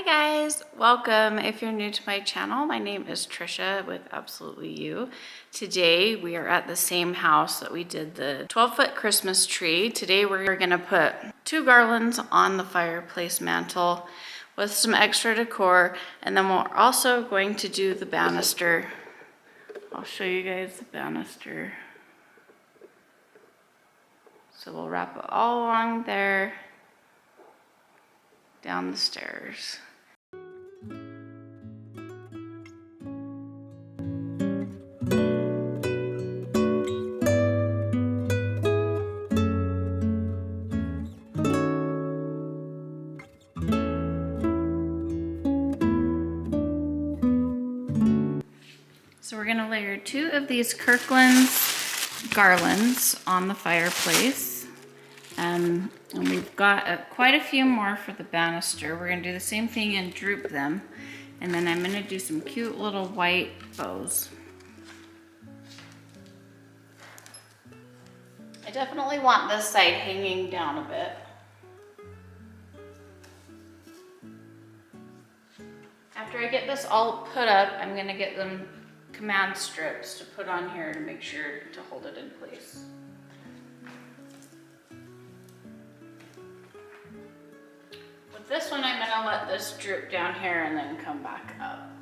guys, welcome. If you're new to my channel, my name is Trisha with Absolutely You. Today we are at the same house that we did the 12-foot Christmas tree. Today we're gonna put 2 garlands on the fireplace mantle with some extra decor, and then we're also going to do the banister. I'll show you guys the banister. So we'll wrap it all along there, down the stairs. So we're gonna layer 2 of these Kirkland's garlands on the fireplace. And we've got quite a few more for the banister. We're gonna do the same thing and droop them. And then I'm gonna do some cute little white bows. I definitely want this side hanging down a bit. After I get this all put up, I'm gonna get them command strips to put on here to make sure to hold it in place. With this one, I'm gonna let this drip down here and then come back up.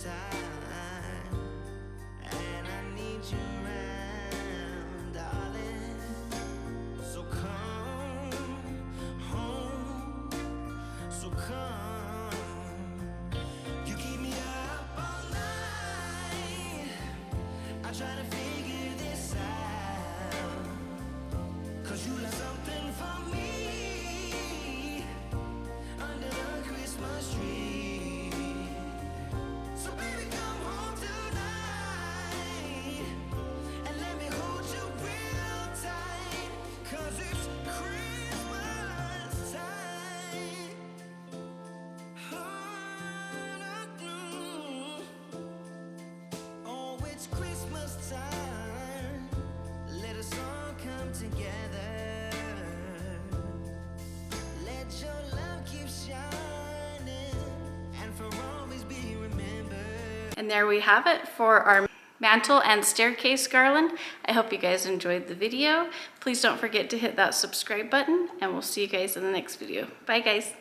time, and I need you around, darling. So come home, so come. You keep me up all night. I try to figure this out, 'cause you left something for me under the Christmas tree. So baby, come home tonight and let me hold you real tight, 'cause it's Christmas time. Oh, it's Christmas time. Let us all come together. Let your love keep shining and for always be remembered. And there we have it for our mantle and staircase garland. I hope you guys enjoyed the video. Please don't forget to hit that subscribe button, and we'll see you guys in the next video. Bye guys.